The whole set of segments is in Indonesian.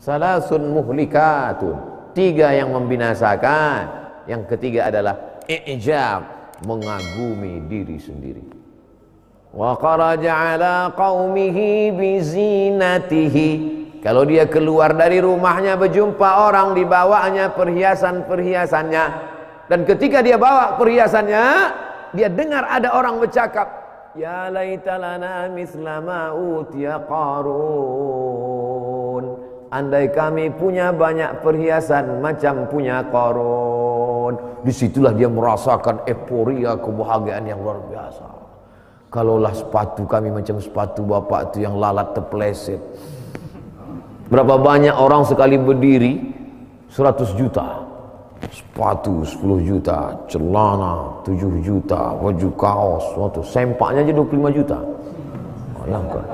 Salasun muhlikatun, 3 yang membinasakan. Yang ketiga adalah i'jab, mengagumi diri sendiri. Wa kharaja ala qaumihi bizinatihi, kalau dia keluar dari rumahnya berjumpa orang, dibawanya perhiasan-perhiasannya, dan ketika dia bawa perhiasannya, dia dengar ada orang bercakap, ya laita lana misla ma utiya Qarun, andai kami punya banyak perhiasan macam punya Qarun. Disitulah dia merasakan euforia, kebahagiaan yang luar biasa. Kalaulah sepatu kami macam sepatu bapak itu yang lalat terpeleset. Berapa banyak orang sekali berdiri 100 juta, sepatu 10 juta, celana 7 juta, baju kaos, sempaknya aja 25 juta. Bayangkan,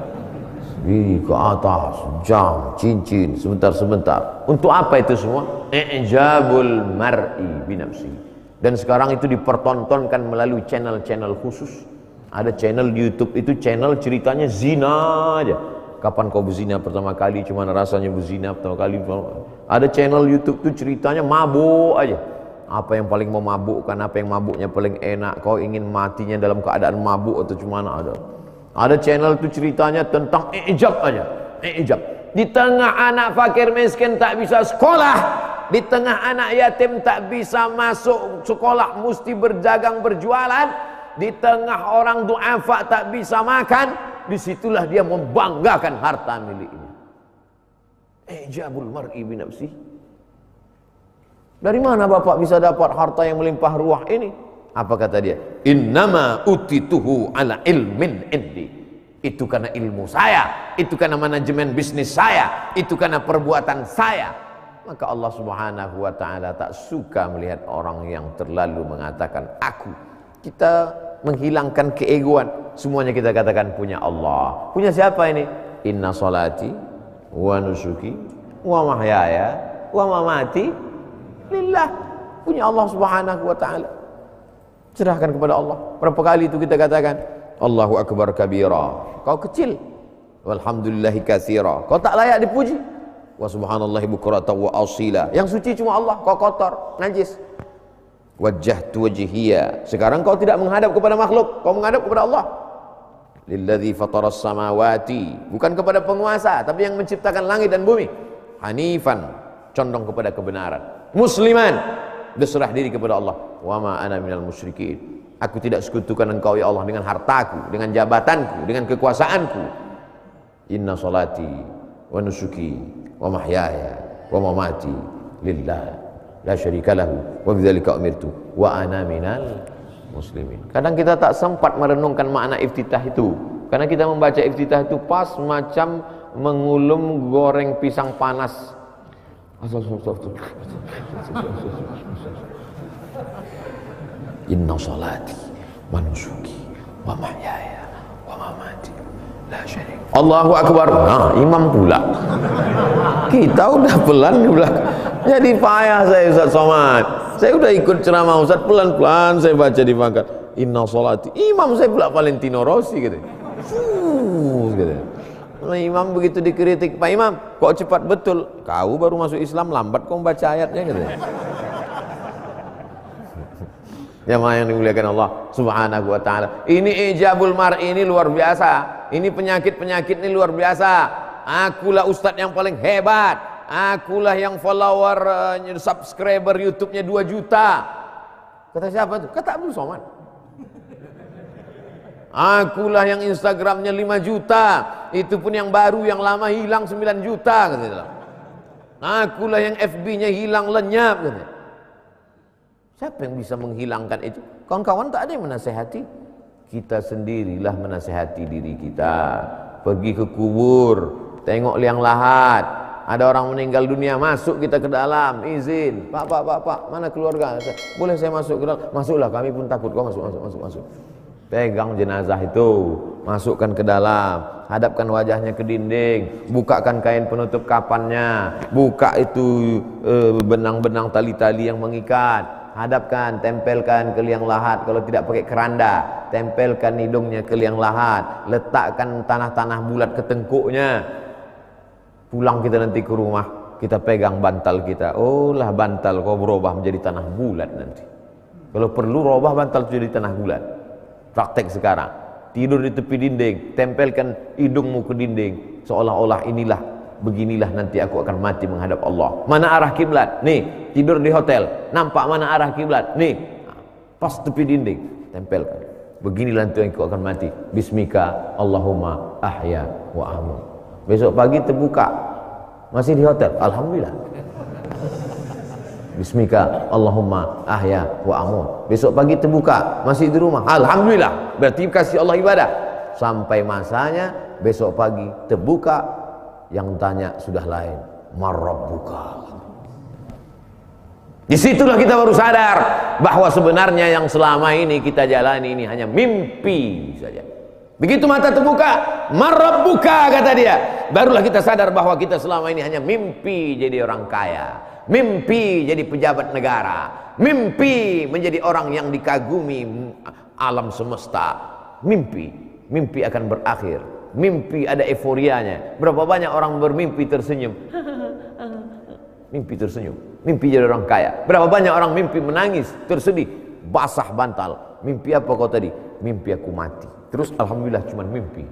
diri ke atas, jam, cincin, sebentar-sebentar. Untuk apa itu semua? I'jabul mar'i binafsi. Dan sekarang itu dipertontonkan melalui channel-channel khusus. Ada channel di YouTube itu channel ceritanya zina aja. Kapan kau berzina pertama kali, cuman rasanya berzina pertama kali. Ada channel YouTube itu ceritanya mabuk aja. Apa yang paling memabukkan, apa yang mabuknya paling enak, kau ingin matinya dalam keadaan mabuk atau cuma ada. Ada channel itu ceritanya tentang i'jab aja, i'jab. Di tengah anak fakir miskin tak bisa sekolah, di tengah anak yatim tak bisa masuk sekolah, mesti berdagang berjualan, di tengah orang du'afa tak bisa makan, disitulah dia membanggakan harta miliknya. Ijabul mar'i binafsi. Dari mana bapak bisa dapat harta yang melimpah ruah ini? Apa kata dia? Innama utituhu ala ilmin indi. Itu karena ilmu saya, itu karena manajemen bisnis saya, itu karena perbuatan saya. Maka Allah Subhanahu wa ta'ala tak suka melihat orang yang terlalu mengatakan aku. Kita menghilangkan keegoan, semuanya kita katakan punya Allah. Punya siapa ini? Inna salati wa nusuki wa mahyaya wa mamati lillah. Punya Allah Subhanahu wa ta'ala. Serahkan kepada Allah. Berapa kali itu kita katakan Allahu akbar kabira, kau kecil, walhamdulillahi katsira, kau tak layak dipuji, wa subhanallahi bukratan wa asila, yang suci cuma Allah, kau kotor, najis. Wajjahtu wajhiya, sekarang kau tidak menghadap kepada makhluk, kau menghadap kepada Allah. Lilladzi fataras samawati, bukan kepada penguasa, tapi yang menciptakan langit dan bumi. Hanifan, condong kepada kebenaran. Musliman, berserah diri kepada Allah. Wa ma ana minal musyrikin, aku tidak sekutukan engkau ya Allah dengan hartaku, dengan jabatanku, dengan kekuasaanku. Inna salati wa nusuki wa mahyaya wa mamati lillah la syarika lahu wa bidzalika umirtu wa ana minal muslimin. Kadang kita tak sempat merenungkan makna iftitah itu, karena kita membaca iftitah itu pas macam mengulum goreng pisang panas. Inna salati wa nusuki wa mahyaya wa mamati la syarika. Allahu akbar. Nah, imam pula. Kita udah pelan pula. Jadi payah saya Ustaz Somad. Saya udah ikut ceramah Ustaz, pelan-pelan saya baca di pangkat. Inna salati. Imam saya pula Valentino Rossi gitu. Gitu. Imam begitu dikritik, Pak Imam, kok cepat betul? Kau baru masuk Islam, lambat kau membaca ayatnya gitu. Jamaah yang dimuliakan Allah Subhanahu wa ta'ala. Ini ijabul mar'i ini luar biasa. Ini penyakit-penyakit ini luar biasa. Akulah ustadz yang paling hebat. Akulah yang follower, subscriber YouTube-nya 2 juta. Kata siapa itu? Kata Abdul Somad. Akulah yang Instagramnya 5 juta. Itu pun yang baru, yang lama hilang 9 juta. Kata. Akulah yang FB-nya hilang lenyap. Kata. Siapa yang bisa menghilangkan itu? Kawan-kawan tak ada yang menasehati. Kita sendirilah menasehati diri kita. Pergi ke kubur, tengok liang lahat. Ada orang meninggal dunia, masuk kita ke dalam, izin. Pak, mana keluarga? Boleh saya masuk ke dalam? Masuklah, kami pun takut. Kau masuk. Pegang jenazah itu, masukkan ke dalam, hadapkan wajahnya ke dinding, bukakan kain penutup kafannya, buka itu benang-benang tali-tali yang mengikat, hadapkan, tempelkan ke liang lahat. Kalau tidak pakai keranda, tempelkan hidungnya ke liang lahat, letakkan tanah-tanah bulat ke tengkuknya. Pulang kita nanti ke rumah, kita pegang bantal kita. Oh lah bantal kau berubah menjadi tanah bulat nanti. Kalau perlu rubah bantal jadi tanah bulat. Praktek sekarang. Tidur di tepi dinding, tempelkan hidungmu ke dinding, seolah-olah beginilah nanti aku akan mati menghadap Allah. Mana arah kiblat? Nih, tidur di hotel, nampak mana arah kiblat? Nih, pas tepi dinding, tempelkan. Beginilah nanti aku akan mati. Bismika Allahumma ahya wa amut. Besok pagi terbuka, masih di hotel, alhamdulillah. Bismika Allahumma ahya wa amut. Besok pagi terbuka, masih di rumah, alhamdulillah. Berarti kasih Allah ibadah. Sampai masanya besok pagi terbuka, yang tanya sudah lain, marrabbuka. Disitulah kita baru sadar bahwa sebenarnya yang selama ini kita jalani ini hanya mimpi saja. Begitu mata terbuka, marrabbuka kata dia, barulah kita sadar bahwa kita selama ini hanya mimpi jadi orang kaya, mimpi jadi pejabat negara, mimpi menjadi orang yang dikagumi alam semesta. Mimpi akan berakhir. Mimpi ada euforianya. Berapa banyak orang bermimpi tersenyum, mimpi tersenyum, mimpi jadi orang kaya. Berapa banyak orang mimpi menangis, tersedih, basah bantal. Mimpi apa kau tadi? Mimpi aku mati. Terus alhamdulillah cuma mimpi.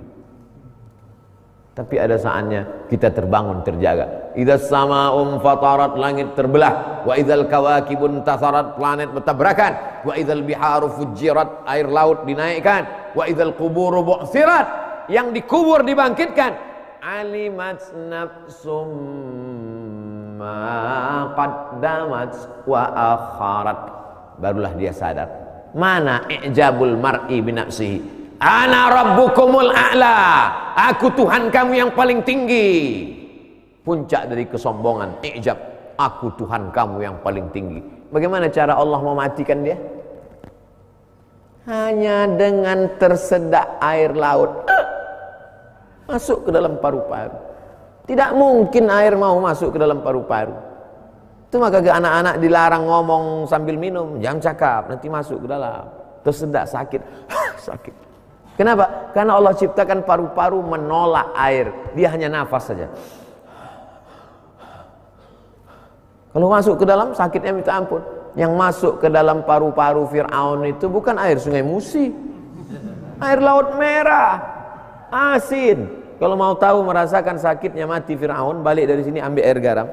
Tapi ada saatnya kita terbangun, terjaga. Idza sama'um fatarat, langit terbelah. Wa idzal kawakibun tasarat, planet bertabrakan. Wa idzal biharu fujirat, air laut dinaikkan. Wa idzal quburu bu'sirat, yang dikubur dibangkitkan. Alimat nafsum ma qaddamat wa akharat. Barulah dia sadar. Mana i'jabul mar'i binafsihi. Ana rabbukumul a'la. Aku Tuhan kamu yang paling tinggi. Puncak dari kesombongan, i'jab. Aku Tuhan kamu yang paling tinggi. Bagaimana cara Allah mematikan dia? Hanya dengan tersedak air laut masuk ke dalam paru-paru. Tidak mungkin air mau masuk ke dalam paru-paru. Itu maka anak-anak dilarang ngomong sambil minum, jangan cakap, nanti masuk ke dalam. Tersedak, sakit. Sakit. Kenapa? Karena Allah ciptakan paru-paru menolak air. Dia hanya nafas saja. Kalau masuk ke dalam, sakitnya minta ampun. Yang masuk ke dalam paru-paru Fir'aun itu bukan air sungai Musi, air laut merah, asin. Kalau mau tahu merasakan sakitnya mati Fir'aun, balik dari sini ambil air garam.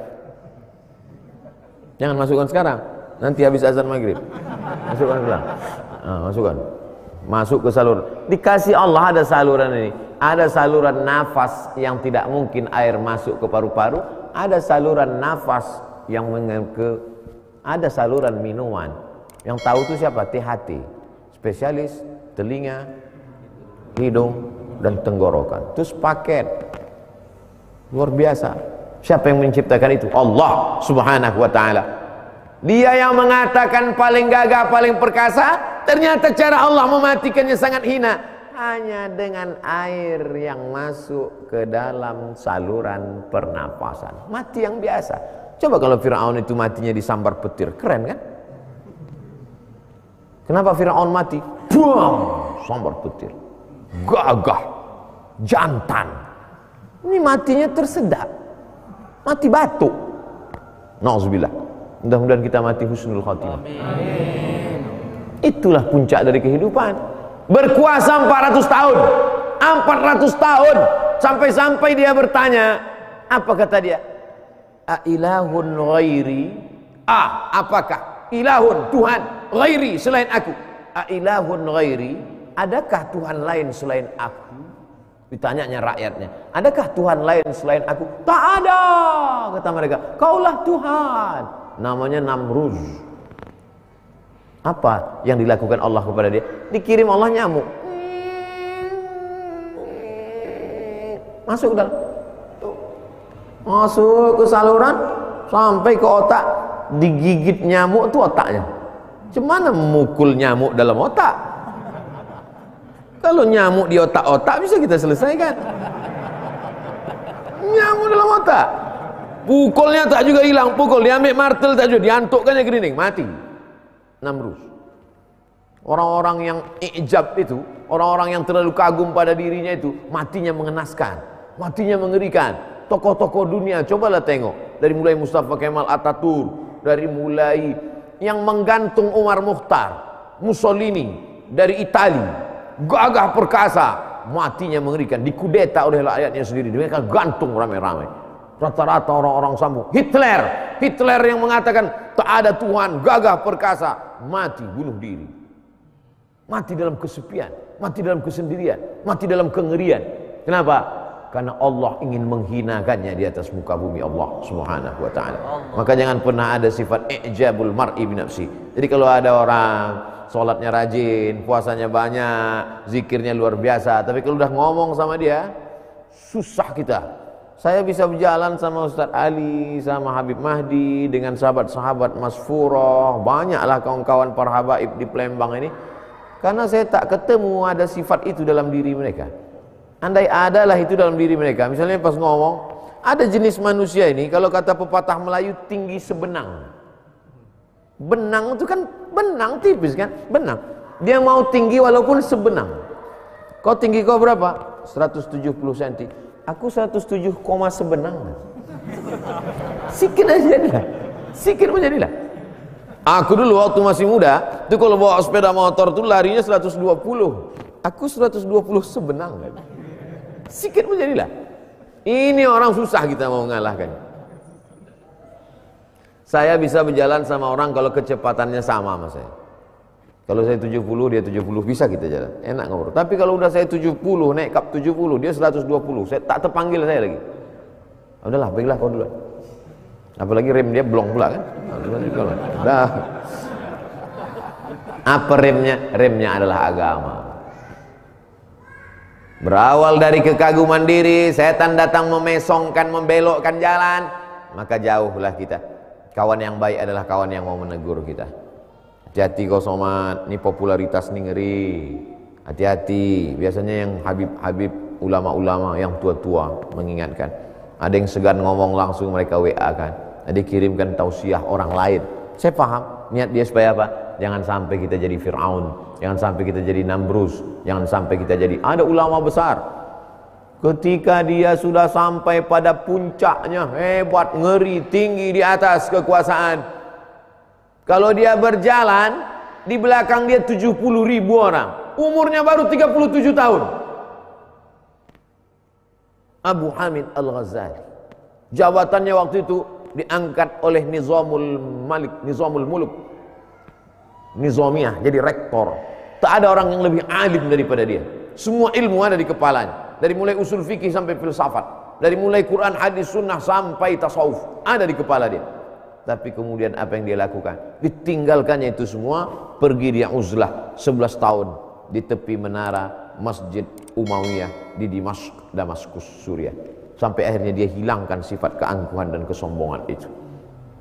Jangan masukkan sekarang, nanti habis azan maghrib. Masukkan sekarang. Masukkan. Masuk ke saluran. Dikasih Allah ada saluran ini. Ada saluran nafas yang tidak mungkin air masuk ke paru-paru. Ada saluran nafas yang ada saluran minuman. Yang tahu itu siapa? THT, spesialis telinga, hidung, dan tenggorokan. Terus paket luar biasa. Siapa yang menciptakan itu? Allah subhanahu wa ta'ala. Dia yang mengatakan paling gagah, paling perkasa. Ternyata cara Allah mematikannya sangat hina. Hanya dengan air yang masuk ke dalam saluran pernapasan. Mati yang biasa. Coba kalau Fir'aun itu matinya disambar petir, keren kan? Kenapa Fir'aun mati? Buang, sambar petir. Gagah, jantan. Ini matinya tersedak. Mati batu. Nauzubillah. Mudah-mudahan kita mati husnul khatimah. Itulah puncak dari kehidupan. Berkuasa 400 tahun. 400 tahun. Sampai-sampai dia bertanya. Apa kata dia? Ailahun ghairi. Apakah ilahun, Tuhan, ghairi, selain aku? Ailahun ghairi. Adakah Tuhan lain selain aku? Ditanyanya rakyatnya. Adakah Tuhan lain selain aku? Tak ada, kata mereka. Kaulah Tuhan. Namanya Namruz. Apa yang dilakukan Allah kepada dia? Dikirim Allah nyamuk. Masuk ke dalam. Masuk ke saluran sampai ke otak, digigit nyamuk itu otaknya. Cuman memukul nyamuk dalam otak. Kalau nyamuk di otak-otak bisa kita selesaikan. Nyamuk dalam otak. Pukulnya tak juga hilang, pukul diambil martel tak juga, diantukkannya gerining, mati. Namrus. Orang-orang yang ijab itu, orang-orang yang terlalu kagum pada dirinya itu, matinya mengenaskan, matinya mengerikan. Tokoh-tokoh dunia, cobalah tengok. dari mulai Mustafa Kemal Atatürk, dari mulai yang menggantung Umar Mukhtar, Mussolini dari Italia, gagah perkasa, matinya mengerikan, dikudeta oleh rakyatnya sendiri, mereka gantung rame-rame. Rata-rata orang-orang sambung. Hitler yang mengatakan tak ada Tuhan, gagah perkasa, mati bunuh diri, mati dalam kesepian, mati dalam kesendirian, mati dalam kengerian. Kenapa? Karena Allah ingin menghinakannya di atas muka bumi Allah Subhanahu wa ta'ala. Maka jangan pernah ada sifat i'jabul mar'i binafsi. Jadi kalau ada orang sholatnya rajin, puasanya banyak, zikirnya luar biasa, tapi kalau udah ngomong sama dia, susah kita. Saya bisa berjalan sama Ustadz Ali, sama Habib Mahdi, dengan sahabat-sahabat Mas Furoh, banyaklah kawan-kawan para habaib di Palembang ini, karena saya tak ketemu ada sifat itu dalam diri mereka. Andai adalah itu dalam diri mereka, misalnya pas ngomong, ada jenis manusia ini, kalau kata pepatah Melayu, tinggi sebenang. Benang itu kan benang tipis kan, benang. Dia mau tinggi walaupun sebenang. Kau tinggi kau berapa? 170 cm. Aku 107, sebenang. Sikit aja jadilah. Sikit pun jadilah. Aku dulu waktu masih muda, itu kalau bawa sepeda motor tuh larinya 120. Aku 120 sebenang. Sikit pun jadilah. Ini orang susah kita mau mengalahkan. Saya bisa berjalan sama orang kalau kecepatannya sama sama saya. Kalau saya 70, dia 70, bisa kita jalan. Enak ngobrol. Tapi kalau udah saya 70, naik kap 70, dia 120, saya tak terpanggil saya lagi. Udahlah, baiklah kau dulu. Apalagi rem dia blong pula kan. Dah. Apa remnya? Remnya adalah agama. Berawal dari kekaguman diri, setan datang memesongkan, membelokkan jalan, maka jauhlah kita. Kawan yang baik adalah kawan yang mau menegur kita. Hati-hati kau Somad, ini popularitas nih ngeri. Hati-hati, biasanya yang habib-habib, ulama-ulama yang tua-tua mengingatkan. Ada yang segan ngomong langsung, mereka WA kan. Ada kirimkan tausiah orang lain. Saya paham, niat dia supaya apa? Jangan sampai kita jadi Fir'aun, jangan sampai kita jadi Namrus, jangan sampai kita jadi, ada ulama besar, ketika dia sudah sampai pada puncaknya, hebat, ngeri, tinggi di atas kekuasaan, kalau dia berjalan, di belakang dia 70.000 orang, umurnya baru 37 tahun. Abu Hamid Al-Ghazali, jabatannya waktu itu diangkat oleh Nizamul Muluk, Nizamiyah, jadi rektor. Tak ada orang yang lebih alim daripada dia. Semua ilmu ada di kepalanya. Dari mulai usul fikih sampai filsafat, dari mulai Quran, hadis, sunnah sampai tasawuf, ada di kepala dia. Tapi kemudian apa yang dia lakukan? Ditinggalkannya itu semua, pergi dia uzlah 11 tahun di tepi menara Masjid Umayyah di Damaskus, Suriah. Sampai akhirnya dia hilangkan sifat keangkuhan dan kesombongan itu.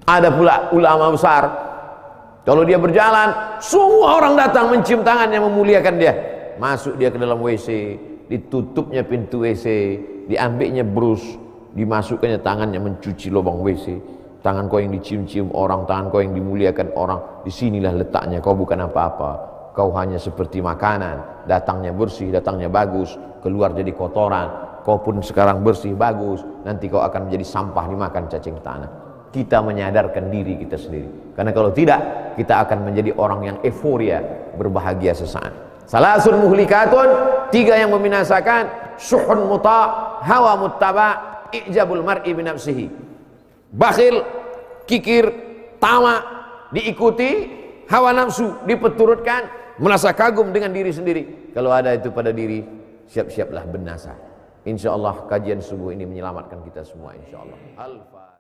Ada pula ulama besar, kalau dia berjalan, semua orang datang mencium tangannya, memuliakan dia. Masuk dia ke dalam WC, ditutupnya pintu WC, diambilnya brus, dimasukkannya tangannya mencuci lubang WC. Tangan kau yang dicium-cium orang, tangan kau yang dimuliakan orang. Disinilah letaknya, kau bukan apa-apa. Kau hanya seperti makanan, datangnya bersih, datangnya bagus, keluar jadi kotoran. Kau pun sekarang bersih, bagus, nanti kau akan menjadi sampah dimakan cacing tanah. Kita menyadarkan diri kita sendiri, karena kalau tidak, kita akan menjadi orang yang euforia, berbahagia sesaat. Salasun muhlikatun, 3 yang membinasakan: syuhun muta', hawa muttaba', i'jabul mar'i binafsihi. Bakhil, kikir, tamak, diikuti, hawa nafsu dipeturutkan, merasa kagum dengan diri sendiri. Kalau ada itu pada diri, siap-siaplah binasa. Insyaallah kajian subuh ini menyelamatkan kita semua insyaallah. Al-Fatihah.